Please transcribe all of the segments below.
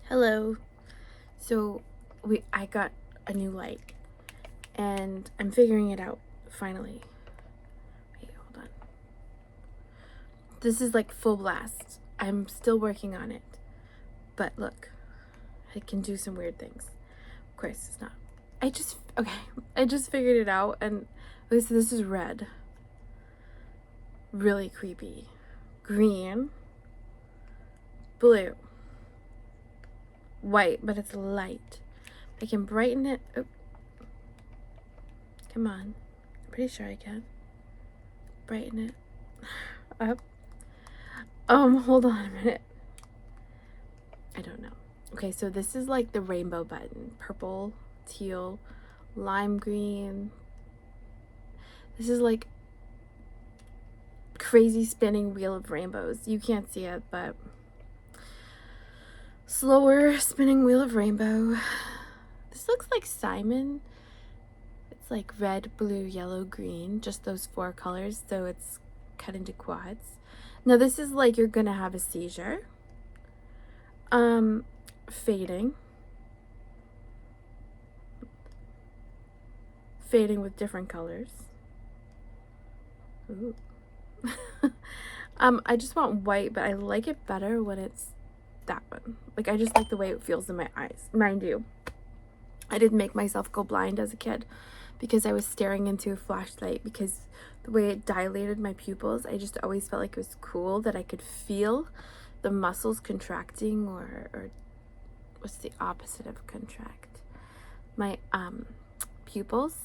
Hello. So I got a new light and I'm figuring it out finally. Wait, hold on. This is like full blast. I'm still working on it. But look, I can do some weird things. Of course it's not. I just figured it out, and okay, so this is red. Really creepy. Green. Blue. White, but it's light. I can brighten it. Oh. Come on. I'm pretty sure I can. Brighten it up. Hold on a minute. I don't know. Okay, so this is like the rainbow button. Purple, teal, lime green. This is like crazy spinning wheel of rainbows. You can't see it, but slower spinning wheel of rainbow. This looks like Simon. It's like red, blue, yellow, green. Just those 4 colors, so it's cut into quads. Now this is like you're gonna have a seizure. Fading with different colors. Ooh. I just want white, but I like it better when it's that one. Like, I just like the way it feels in my eyes. Mind you, I didn't make myself go blind as a kid because I was staring into a flashlight, because the way it dilated my pupils, I just always felt like it was cool that I could feel the muscles contracting, or what's the opposite of contract? My pupils.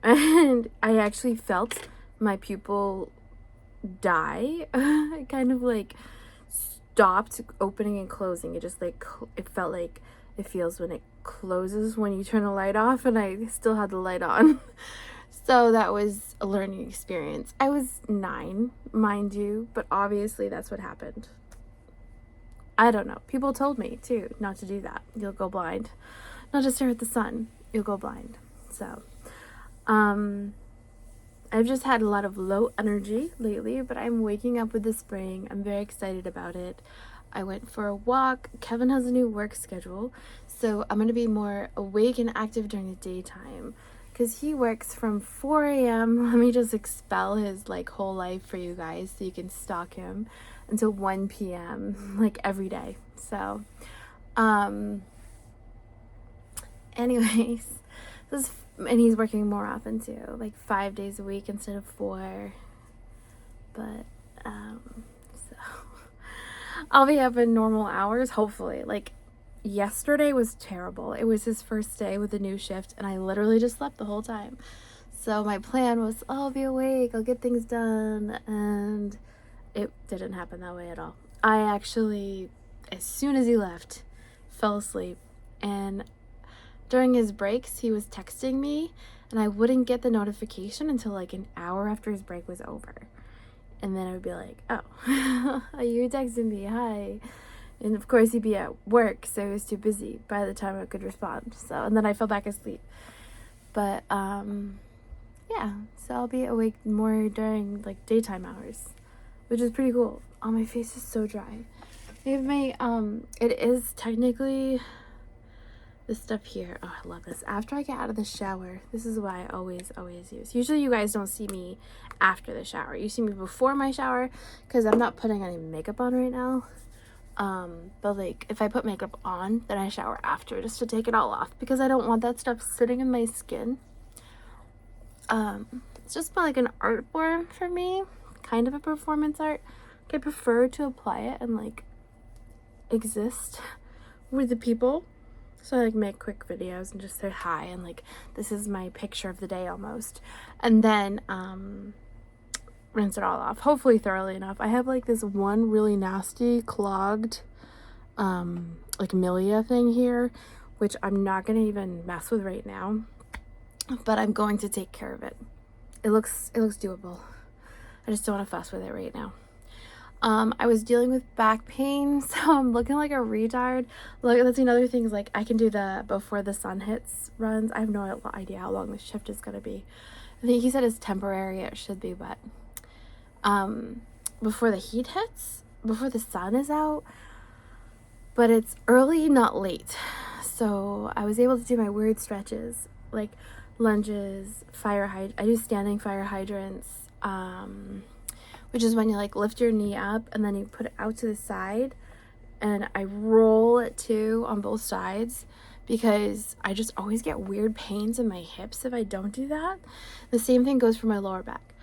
And I actually felt my pupil die. It kind of like stopped opening and closing. It just like, it felt like it feels when it closes when you turn the light off, and I still had the light on. So that was a learning experience. I was 9, mind you, but obviously that's what happened. I don't know. People told me too not to do that. You'll go blind. Not to stare at the sun. You'll go blind. So, I've just had a lot of low energy lately, but I'm waking up with the spring. I'm very excited about it. I went for a walk. Kevin has a new work schedule, so I'm going to be more awake and active during the daytime, because he works from 4 a.m. Let me just expel his like whole life for you guys so you can stalk him, until 1 p.m. like every day. So, anyways, this is, and he's working more often too, like 5 days a week instead of 4. But so I'll be up in normal hours, hopefully. Like, yesterday was terrible. It was his first day with the new shift, and I literally just slept the whole time. So my plan was, oh, I'll be awake, I'll get things done, and it didn't happen that way at all. I actually, as soon as he left, fell asleep, and during his breaks, he was texting me, and I wouldn't get the notification until like an hour after his break was over. And then I would be like, oh, are you texting me? Hi. And of course, he'd be at work, so he was too busy by the time I could respond. So, and then I fell back asleep. But, yeah, so I'll be awake more during like daytime hours, which is pretty cool. Oh, my face is so dry. I have my, it is technically this stuff here. Oh, I love this. After I get out of the shower, this is what I always use. Usually you guys don't see me after the shower. You see me before my shower, because I'm not putting any makeup on right now. But like, if I put makeup on, then I shower after, just to take it all off, because I don't want that stuff sitting in my skin. It's just like an art form for me, kind of a performance art. I prefer to apply it and like exist with the people. So I like make quick videos and just say hi, and like, this is my picture of the day almost. And then rinse it all off, hopefully thoroughly enough. I have like this one really nasty clogged like milia thing here, which I'm not gonna even mess with right now, but I'm going to take care of it. It looks doable. I just don't want to fuss with it right now. I was dealing with back pain, so I'm looking like a retard. Look, that's another thing, is like, I can do the before the sun hits runs. I have no idea how long the shift is gonna be. I think he said it's temporary. It should be, but before the heat hits, before the sun is out, but it's early, not late. So I was able to do my weird stretches, like lunges, I do standing fire hydrants, which is when you like lift your knee up and then you put it out to the side, and I roll it too on both sides, because I just always get weird pains in my hips if I don't do that. The same thing goes for my lower back.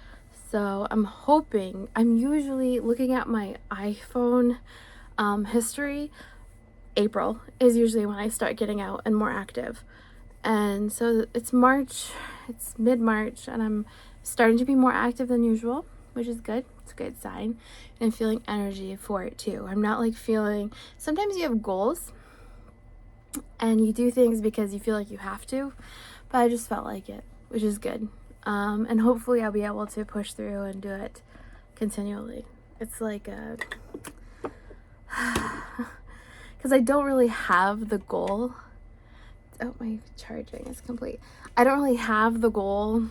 So I'm usually looking at my iPhone history. April is usually when I start getting out and more active. And so it's mid-March, and I'm starting to be more active than usual, which is good. It's a good sign. And I'm feeling energy for it too. I'm not like sometimes you have goals and you do things because you feel like you have to, but I just felt like it, which is good. And hopefully I'll be able to push through and do it continually. It's like because I don't really have the goal. Oh, my charging is complete. I don't really have the goal.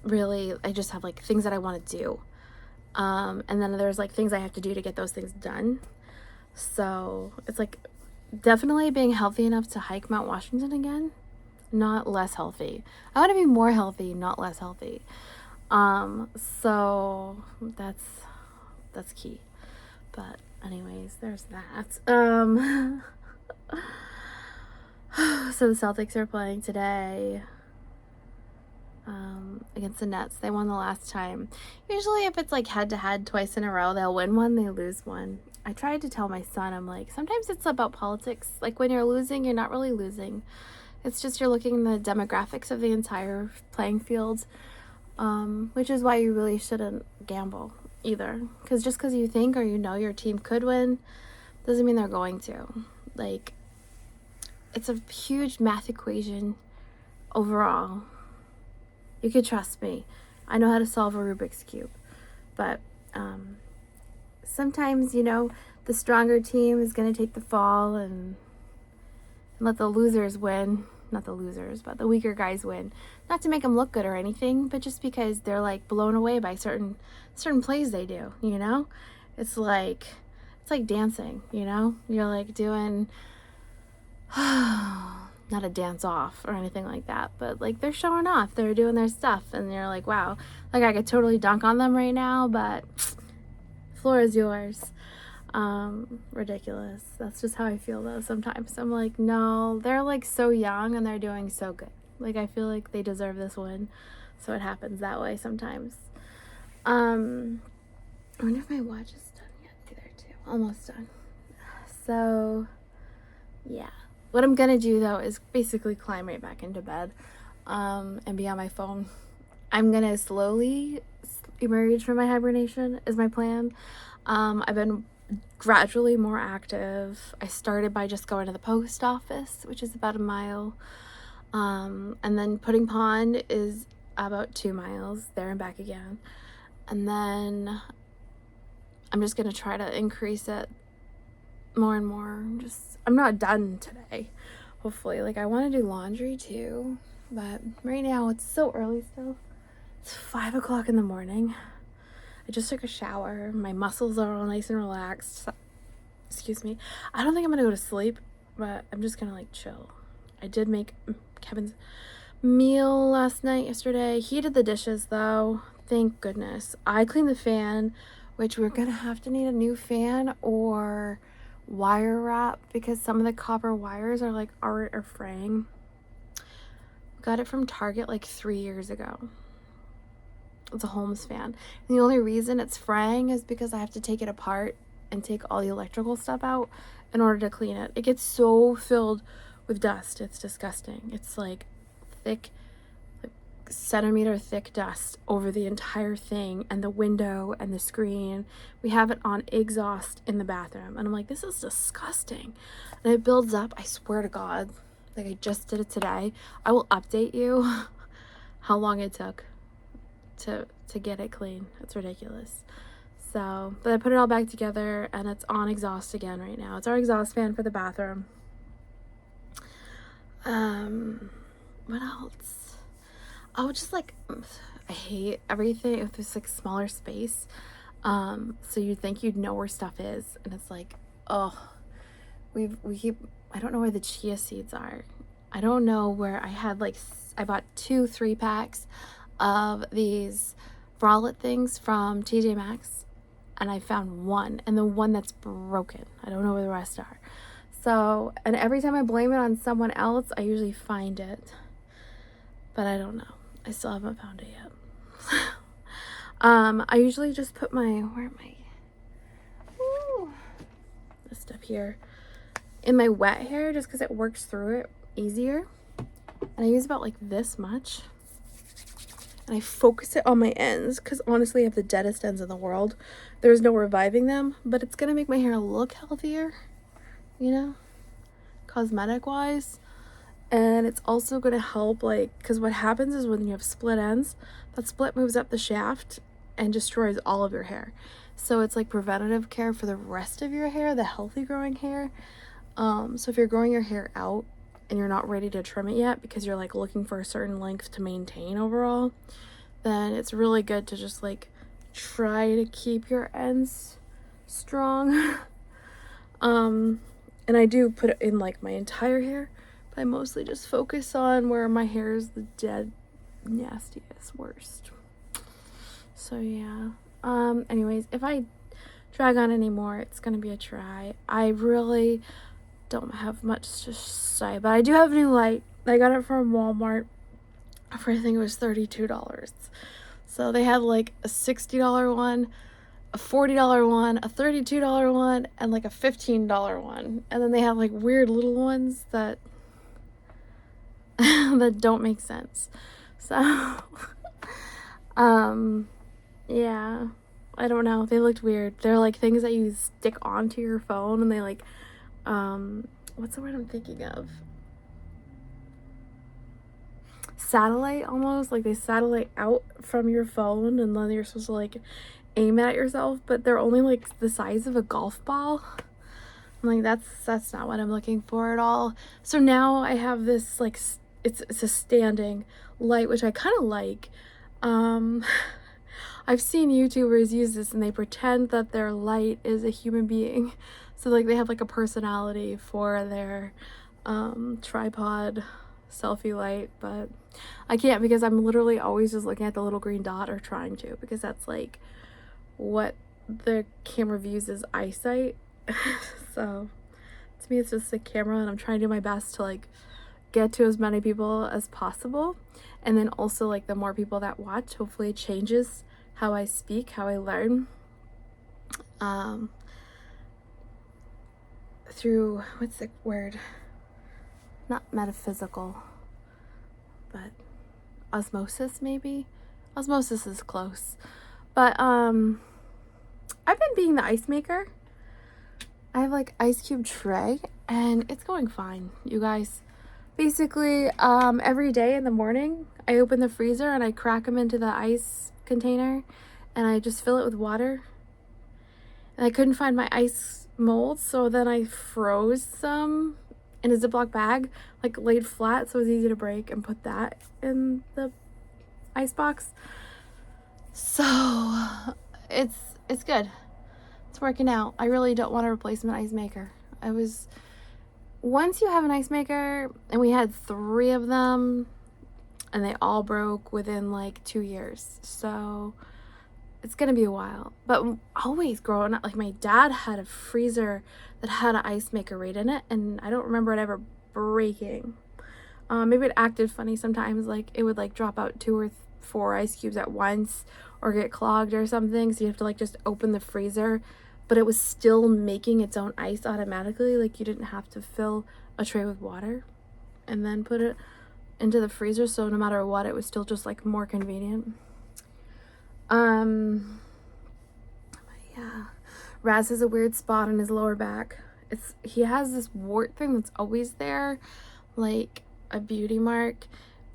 Really, I just have like things that I want to do. And then there's like things I have to do to get those things done. So it's like definitely being healthy enough to hike Mount Washington again, not less healthy. I want to be more healthy, not less healthy. So that's key. But anyways, there's that. So the Celtics are playing today against the Nets. They won the last time. Usually if it's like head to head twice in a row, they'll win one, they lose one. I tried to tell my son, I'm like, sometimes it's about politics. Like when you're losing, you're not really losing. It's just you're looking at the demographics of the entire playing field, which is why you really shouldn't gamble either. Because just because you think or you know your team could win doesn't mean they're going to. Like, it's a huge math equation overall. You could trust me. I know how to solve a Rubik's Cube. But sometimes, the stronger team is going to take the fall and let the losers win. Not the losers, but the weaker guys win. Not to make them look good or anything, but just because they're like blown away by certain plays they do, It's like dancing, You're like doing not a dance off or anything like that, but like they're showing off, they're doing their stuff, and you're like, wow, like I could totally dunk on them right now, but floor is yours. Ridiculous. That's just how I feel though sometimes. I'm like, no, they're like so young and they're doing so good. Like I feel like they deserve this win. So it happens that way sometimes. I wonder if my watch is done yet either too. Almost done. So yeah. What I'm gonna do though is basically climb right back into bed and be on my phone. I'm gonna slowly emerge from my hibernation is my plan. I've been gradually more active. I started by just going to the post office, which is about 1 mile. And then Pudding Pond is about 2 miles, there and back again. And then I'm just going to try to increase it more and more. I'm not done today, hopefully. Like, I want to do laundry too, but right now it's so early still. It's 5 o'clock in the morning. I just took a shower. My muscles are all nice and relaxed. Excuse me. I don't think I'm going to go to sleep, but I'm just going to like chill. I did make Kevin's meal yesterday. He did the dishes though. Thank goodness. I cleaned the fan, which we're going to have to need a new fan or wire wrap because some of the copper wires are like are fraying. Got it from Target like 3 years ago. It's a Holmes fan. And the only reason it's fraying is because I have to take it apart and take all the electrical stuff out in order to clean it. It gets so filled with dust. It's disgusting. It's like thick, like centimeter thick dust over the entire thing and the window and the screen. We have it on exhaust in the bathroom. And I'm like, this is disgusting. And it builds up. I swear to God. Like I just did it today. I will update you how long it took to get it clean. It's ridiculous. So, but I put it all back together and it's on exhaust again right now. It's our exhaust fan for the bathroom. What else? Oh, just like I hate everything if there's like smaller space. So you'd think you'd know where stuff is, and it's like, oh, we keep, I don't know where the chia seeds are. I don't know where I bought 2 3-packs of these bralette things from TJ Maxx, and I found one, and the one that's broken. I don't know where the rest are. So, and every time I blame it on someone else, I usually find it, but I don't know. I still haven't found it yet. I usually just put this stuff here in my wet hair, just because it works through it easier. And I use about like this much, and I focus it on my ends, because honestly I have the deadest ends in the world. There's no reviving them, but it's gonna make my hair look healthier, you know, cosmetic wise. And it's also gonna help, like, because what happens is when you have split ends, that split moves up the shaft and destroys all of your hair. So it's like preventative care for the rest of your hair, the healthy growing hair. So if you're growing your hair out and you're not ready to trim it yet because you're like looking for a certain length to maintain overall, then it's really good to just like try to keep your ends strong. And I do put it in like my entire hair, but I mostly just focus on where my hair is the dead nastiest, worst. So yeah. Anyways, if I drag on anymore, it's gonna be a try. I really don't have much to say, but I do have a new light. I got it from Walmart for, I think it was $32. So they had like a $60 one, a $40 one, a $32 one, and like a $15 one. And then they have like weird little ones that that don't make sense. So yeah, I don't know, they looked weird. They're like things that you stick onto your phone, and they like what's the word I'm thinking of? Satellite, almost like they satellite out from your phone, and then you're supposed to like aim at yourself, but they're only like the size of a golf ball. I'm like, that's not what I'm looking for at all. So now I have this like it's a standing light, which I kind of like. I've seen YouTubers use this, and they pretend that their light is a human being. So like they have like a personality for their tripod selfie light, but I can't, because I'm literally always just looking at the little green dot, or trying to, because that's like what the camera views as eyesight. So to me it's just a camera, and I'm trying to do my best to like get to as many people as possible. And then also, like, the more people that watch, hopefully it changes how I speak, how I learn, through, what's the word, not metaphysical, but osmosis, maybe. Osmosis is close. But I've been being the ice maker. I have like ice cube tray, and it's going fine, you guys. Basically, every day in the morning, I open the freezer and I crack them into the ice container, and I just fill it with water. And I couldn't find my ice molds, so then I froze some in a Ziploc bag, like laid flat so it was easy to break, and put that in the ice box. So it's good. It's working out. I really don't want a replacement ice maker. Once you have an ice maker, and we had 3 of them, and they all broke within like 2 years. So it's gonna be a while. But always growing up, like, my dad had a freezer that had an ice maker right in it, and I don't remember it ever breaking. Maybe it acted funny sometimes, like it would like drop out 2 or 4 ice cubes at once, or get clogged or something, so you have to like just open the freezer, but it was still making its own ice automatically. Like, you didn't have to fill a tray with water and then put it into the freezer, so no matter what, it was still just like more convenient. Yeah, Raz has a weird spot on his lower back. He has this wart thing that's always there, like a beauty mark.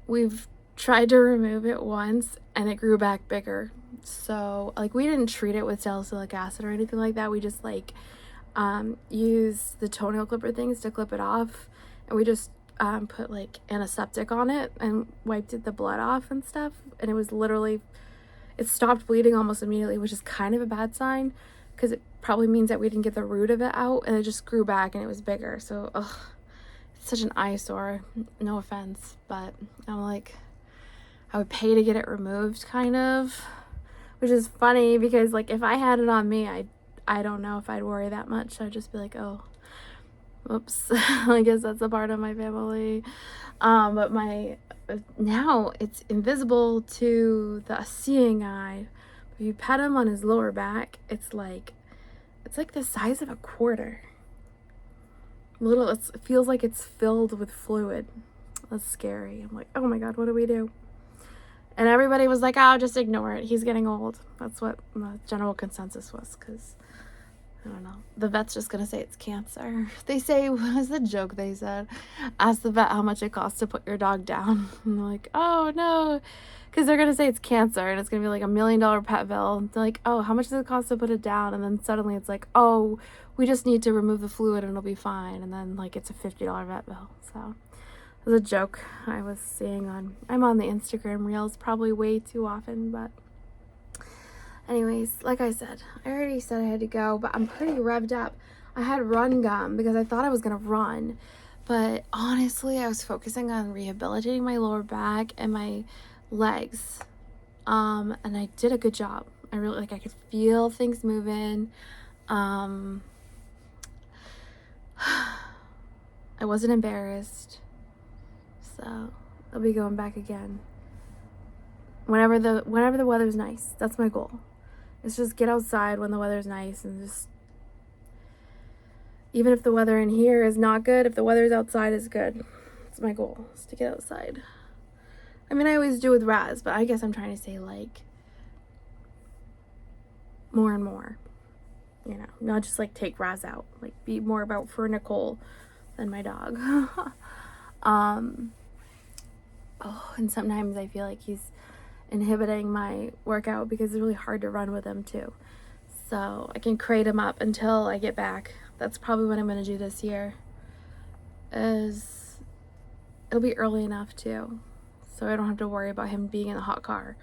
We've tried to remove it once, and it grew back bigger. So like, we didn't treat it with salicylic acid or anything like that. We just like used the toenail clipper things to clip it off, and we just put like antiseptic on it and wiped the blood off and stuff, and it's it stopped bleeding almost immediately, which is kind of a bad sign because it probably means that we didn't get the root of it out, and it just grew back and it was bigger. So, ugh, it's such an eyesore. No offense, but I'm like, I would pay to get it removed, kind of, which is funny because like if I had it on me, I don't know if I'd worry that much. I'd just be like, oh, oops. I guess that's a part of my family. But now it's invisible to the seeing eye. If you pet him on his lower back, it's like the size of a quarter. It feels like it's filled with fluid. That's scary. I'm like, oh my God, what do we do? And everybody was like, oh, just ignore it. He's getting old. That's what the general consensus was, because I don't know. The vet's just going to say it's cancer. They say, what was the joke they said? Ask the vet how much it costs to put your dog down. And they're like, oh, no. Because they're going to say it's cancer, and it's going to be like $1 million pet bill. They're like, oh, how much does it cost to put it down? And then suddenly it's like, oh, we just need to remove the fluid and it'll be fine. And then like it's a $50 vet bill. So it was a joke I was seeing I'm on the Instagram Reels probably way too often, but anyways, like I said, I already said I had to go, but I'm pretty revved up. I had run gum because I thought I was going to run, but honestly, I was focusing on rehabilitating my lower back and my legs, and I did a good job. I really, I could feel things moving. I wasn't embarrassed, so I'll be going back again whenever the weather's nice. That's my goal. It's just get outside when the weather's nice, and just, even if the weather in here is not good, if the weather's outside is good. That's my goal, is to get outside. I mean, I always do with Raz, but I guess I'm trying to say like more and more, you know, not just like take Raz out, like be more about for Nicole than my dog. And sometimes I feel like he's inhibiting my workout because it's really hard to run with him too. So I can crate him up until I get back. That's probably what I'm going to do this year. It'll be early enough too, so I don't have to worry about him being in the hot car.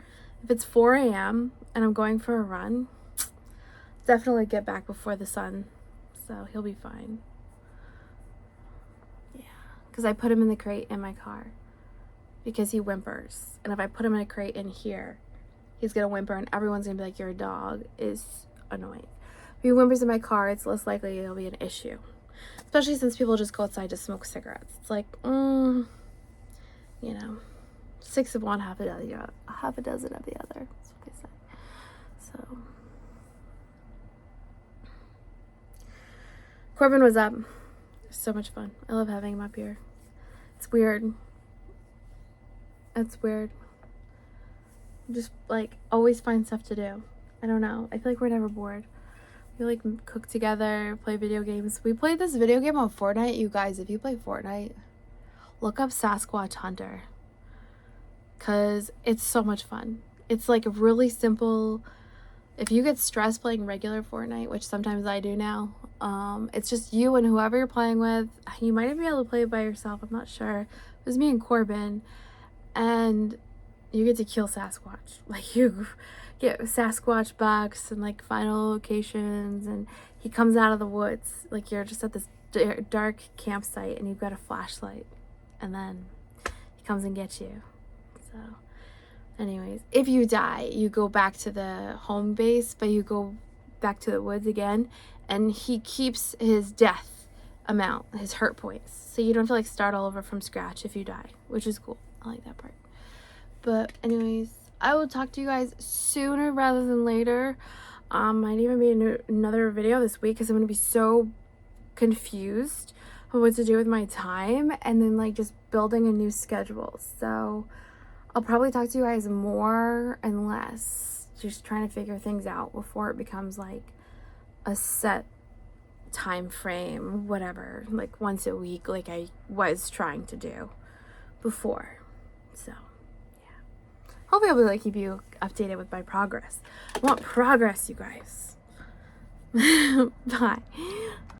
If it's 4 a.m. and I'm going for a run, definitely get back before the sun, so he'll be fine. Yeah, because I put him in the crate in my car because he whimpers, and if I put him in a crate in here, he's gonna whimper and everyone's gonna be like, your dog is annoying. If he whimpers in my car, it's less likely it'll be an issue, especially since people just go outside to smoke cigarettes. It's like, you know, 6 of one, half a dozen of the other. That's what they say. So Corbin was up. So much fun. I love having him up here. It's weird. It's weird. Just like always find stuff to do. I don't know. I feel like we're never bored. We like cook together, play video games. We played this video game on Fortnite. You guys, if you play Fortnite, look up Sasquatch Hunter, because it's so much fun. It's like really simple. If you get stressed playing regular Fortnite, which sometimes I do now, it's just you and whoever you're playing with. You might even be able to play it by yourself. I'm not sure. It was me and Corbin, and you get to kill Sasquatch. Like, you get Sasquatch bucks and like final locations, and he comes out of the woods. Like, you're just at this dark campsite and you've got a flashlight, and then he comes and gets you. So anyways, if you die, you go back to the home base, but you go back to the woods again, and he keeps his death amount, his hurt points, so you don't have to like start all over from scratch if you die, which is cool. I like that part. But anyways, I will talk to you guys sooner rather than later. Might even be another video this week because I'm going to be so confused on what to do with my time, and then like just building a new schedule. So I'll probably talk to you guys more and less, just trying to figure things out before it becomes like a set time frame, whatever, like once a week like I was trying to do before. So yeah, hopefully I'll be able to keep you updated with my progress. I want progress, you guys. Bye.